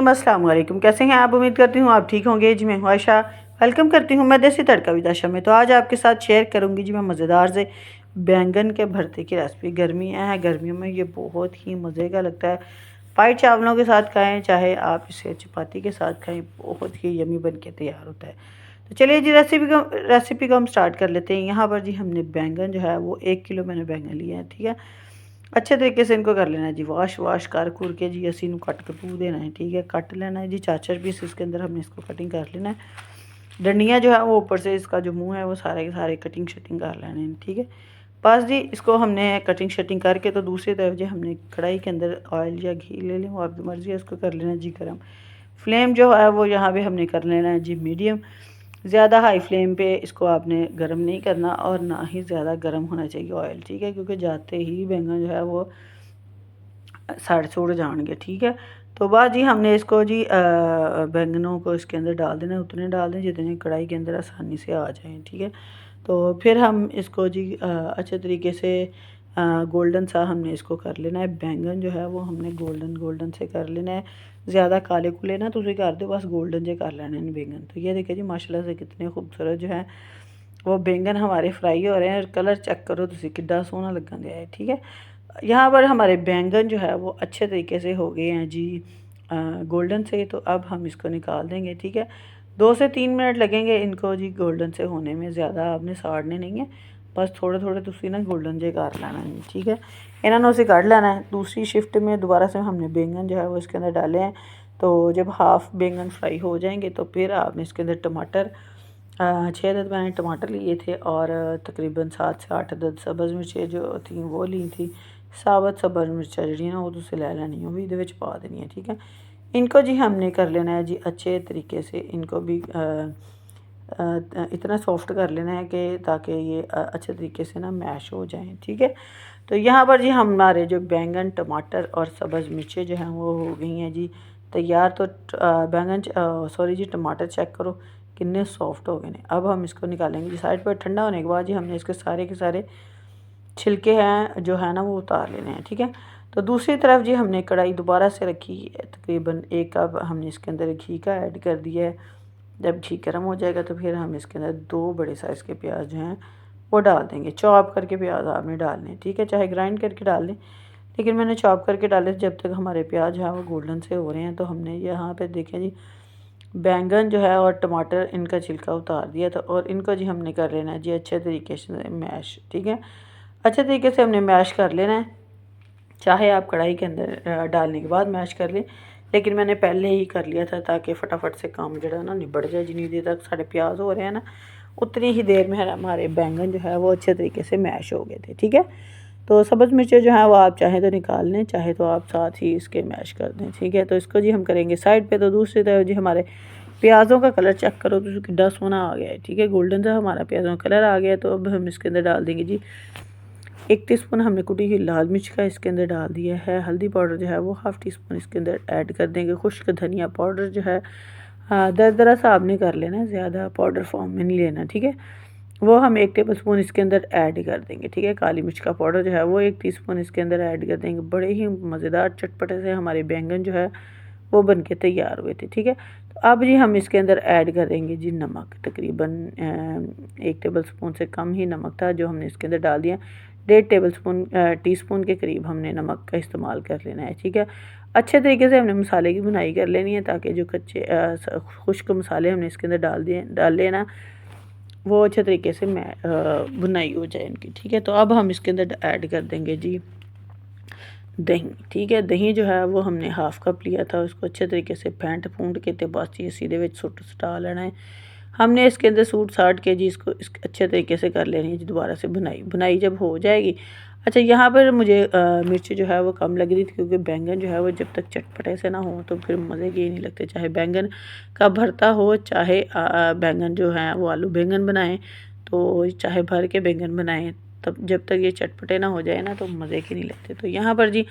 नाज़रीन अस्सलाम वालेकुम, कैसे हैं आप? उम्मीद करती हूँ आप ठीक होंगे। जी मैं हूँ आयशा, वेलकम करती हूँ मैं देसी तड़का विदाशा में। तो आज आपके साथ शेयर करूँगी जी मैं मज़ेदार से बैंगन के भरते की रेसिपी। गर्मियाँ हैं, गर्मियों में ये बहुत ही मज़े का लगता है। वाइट चावलों के साथ खाएँ, चाहे आप इसे चपाती के साथ खाएँ, बहुत ही यमी बन के तैयार होता है। तो चलिए जी रेसिपी को हम स्टार्ट कर लेते हैं। यहाँ पर जी हमने बैंगन जो है वो 1 किलो मैंने बैंगन लिए हैं, ठीक है। अच्छे तरीके से इनको कर लेना है जी, वाश कर कुर के जी असी कट कटू देना है, ठीक है। कट लेना है जी 4-4 पीस इसके अंदर हमने इसको कटिंग कर लेना है। डंडियाँ जो है वो ऊपर से इसका जो मुंह है वो सारे के सारे कटिंग शटिंग कर लेने हैं, ठीक है। बस जी इसको हमने कटिंग शटिंग करके तो दूसरी तरफ जी हमने कढ़ाई के अंदर ऑयल या घी ले लें, वो आपकी मर्ज़ी है। इसको कर लेना जी गर्म। फ्लेम जो है वो यहाँ पे हमने कर लेना है जी मीडियम। ज़्यादा हाई फ्लेम पे इसको आपने गर्म नहीं करना और ना ही ज़्यादा गर्म होना चाहिए ऑयल, ठीक है, क्योंकि जाते ही बैंगन जो है वो सड़ सुड़ जाएंगे, ठीक है। तो बाद जी हमने इसको जी बैंगनों को इसके अंदर डाल देना, उतने डाल दें जितने कढ़ाई के अंदर आसानी से आ जाएं, ठीक है। तो फिर हम इसको जी अच्छे तरीके से गोल्डन सा हमने इसको कर लेना है। बैंगन जो है वो हमने गोल्डन से कर लेना है। ज़्यादा काले कुले ना तुम कर दो, बस गोल्डन से कर लेने हैं बैंगन। तो ये देखिए जी माशाल्लाह से कितने खूबसूरत जो है वो बैंगन हमारे फ्राई हो रहे हैं। और कलर चेक करो तुम कितना सोहना लगन दिया है, ठीक है। यहाँ पर हमारे बैंगन जो है वो अच्छे तरीके से हो गए हैं जी गोल्डन से। तो अब हम इसको निकाल देंगे, ठीक है। 2 से 3 मिनट लगेंगे इनको जी गोल्डन से होने में, ज़्यादा आपने साड़ने नहीं है, बस थोड़े थोड़े तुसी ना गोल्डन जे कर लेना है, ठीक है। इन्होंने उसे काट लेना है। दूसरी शिफ्ट में दोबारा से हमने बैंगन जो है वो इसके अंदर डाले हैं। तो जब हाफ़ बैंगन फ्राई हो जाएंगे तो फिर आपने इसके अंदर टमाटर 6 अदद मैंने टमाटर लिए थे और तकरीबन 7 से 8 अदद सब्ज़ मिर्चें जो थी वो ली थी। साबत सब्ज़ मिर्चा जी ना वो तुसें लै लैनी वो भी इहदे विच पा देनी है, ठीक है। इनको जी हमने कर लेना है जी अच्छे तरीके से, इनको भी इतना सॉफ्ट कर लेना है कि ताकि ये अच्छे तरीके से ना मैश हो जाएं, ठीक है। तो यहाँ पर जी हमारे जो बैंगन टमाटर और सब्ज़ मिर्चें जो हैं वो हो गई हैं जी तैयार। तो बैंगन सॉरी जी टमाटर चेक करो कितने सॉफ्ट हो गए हैं। अब हम इसको निकालेंगे जी साइड पर। ठंडा होने के बाद जी हमने इसके सारे के सारे छिलके हैं जो है ना वो उतार लेने हैं, ठीक है। तो दूसरी तरफ जी हमने कढ़ाई दोबारा से रखी, तकरीबन 1 कप हमने इसके अंदर घी का ऐड कर दिया है। जब घी गर्म हो जाएगा तो फिर हम इसके अंदर 2 बड़े साइज़ के प्याज जो हैं वो डाल देंगे। चॉप करके प्याज आपने डालने हैं, ठीक है, चाहे ग्राइंड करके डाल लें, लेकिन मैंने चॉप करके डाले। जब तक हमारे प्याज हैं वो गोल्डन से हो रहे हैं तो हमने यहाँ पे देखें जी बैंगन जो है और टमाटर इनका छिलका उतार दिया था और इनको जी हमने कर लेना है जी अच्छे तरीके से मैश, ठीक है। अच्छे तरीके से हमने मैश कर लेना है, चाहे आप कढ़ाई के अंदर डालने के बाद मैश कर लें, लेकिन मैंने पहले ही कर लिया था ताकि फटाफट से काम जो ना निबड़ जाए। जितनी देर तक साढ़े प्याज हो रहे हैं ना उतनी ही देर में हमारे बैंगन जो है वो अच्छे तरीके से मैश हो गए थे, ठीक है। तो सब्ज़ मिर्चें जो हैं वो आप चाहें तो निकाल लें, चाहे तो आप साथ ही इसके मैश कर दें, ठीक है। तो इसको जी हम करेंगे साइड पे। तो दूसरी तरफ जी हमारे प्याज़ों का कलर चेक करो तो कितना सोना आ गया है, ठीक है, गोल्डन सा हमारा प्याज़ों का कलर आ गया है। तो अब हम इसके अंदर डाल देंगे जी 1 टीस्पून हमने कुटी हुई लाल मिर्च का इसके अंदर डाल दिया है। हल्दी पाउडर जो है वो हाफ़ टीस्पून इसके अंदर ऐड कर देंगे। खुश्क धनिया पाउडर जो है दरदरा सा आपने कर लेना है, ज़्यादा पाउडर फॉर्म में नहीं लेना, ठीक है। वो हम 1 टेबल स्पून इसके अंदर ऐड कर देंगे, ठीक है। काली मिर्च का पाउडर जो है वो 1 टीस्पून इसके अंदर ऐड कर देंगे। बड़े ही मज़ेदार चटपटे से हमारे बैंगन जो है वो बन के तैयार हुए थे, ठीक है। तो अब जी हम इसके अंदर ऐड करेंगे जी नमक। तकरीबन 1 टेबल स्पून से कम ही नमक था जो हमने इसके अंदर डाल दिया। 1.5 टीस्पून के करीब हमने नमक का इस्तेमाल कर लेना है, ठीक है। अच्छे तरीके से हमने मसाले की भुनाई कर लेनी है ताकि जो कच्चे खुश्क मसाले हमने इसके अंदर डाल लेना वो अच्छे तरीके से भुनाई हो जाए इनकी, ठीक है। तो अब हम इसके अंदर ऐड कर देंगे जी दही, ठीक है। दही जो है वो हमने हाफ़ कप लिया था, उसको अच्छे तरीके से फेंट फूंट के ते बस ये सीधे विच सुट सटा लेना है। हमने इसके अंदर सूट साट के जी इसको अच्छे तरीके से कर लेनी है जी दोबारा से भुनाई जब हो जाएगी। अच्छा यहाँ पर मुझे मिर्च जो है वो कम लग रही थी क्योंकि बैंगन जो है वो जब तक चटपटे से ना हो तो फिर मज़े के ही नहीं लगते। चाहे बैंगन का भरता हो, चाहे बैंगन जो है वो आलू बैंगन बनाएं, तो चाहे भर के बैंगन बनाएं, तब जब तक ये चटपटे ना हो जाए ना तो मज़े के नहीं लगते। तो यहाँ पर जी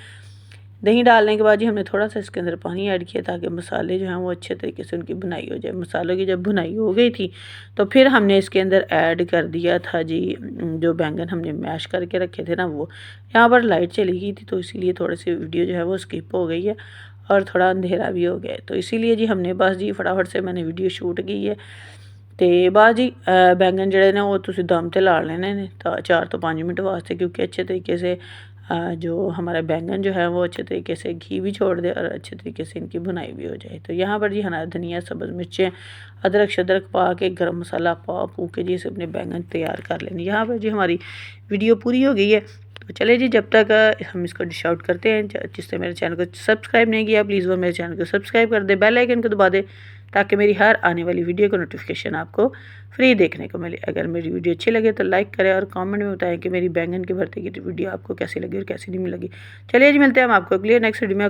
दही डालने के बाद जी हमने थोड़ा सा इसके अंदर पानी ऐड किया ताकि मसाले जो हैं वो अच्छे तरीके से उनकी भुनाई हो जाए। मसालों की जब भुनाई हो गई थी तो फिर हमने इसके अंदर ऐड कर दिया था जी जो बैंगन हमने मैश करके रखे थे ना वो। यहाँ पर लाइट चली गई थी तो इसीलिए थोड़ी सी वीडियो जो है वो स्किप हो गई है। और थोड़ा अंधेरा भी हो गया, तो इसीलिए जी हमने बस जी फटाफट से मैंने वीडियो शूट की है। तो बस जी बैंगन जोड़े ने वो तुम दम ते ला लेने ने 4 तो 5 मिनट वास्ते, क्योंकि अच्छे तरीके से जो हमारा बैंगन जो है वो अच्छे तरीके से घी भी छोड़ दे और अच्छे तरीके से इनकी भुनाई भी हो जाए। तो यहाँ पर जी हरा धनिया, सब्ज़ मिर्चें, अदरक शदरक पा के, गरम मसाला पा पू के जी इसे अपने बैंगन तैयार कर लेंगे। यहाँ पर जी हमारी वीडियो पूरी हो गई है। तो चलिए जी, जब तक हम इसको डिश आउट करते हैं, जिसने मेरे चैनल को सब्सक्राइब नहीं किया प्लीज़ वो मेरे चैनल को सब्सक्राइब कर दे, बेल आइकन को दबा दे, ताकि मेरी हर आने वाली वीडियो का नोटिफिकेशन आपको फ्री देखने को मिले। अगर मेरी वीडियो अच्छी लगे तो लाइक करें और कमेंट में बताएं कि मेरी बैंगन के भरते की वीडियो आपको कैसी लगी और कैसी नहीं लगी। चलिए जी, मिलते हैं हम आपको अगली नेक्स्ट वीडियो में।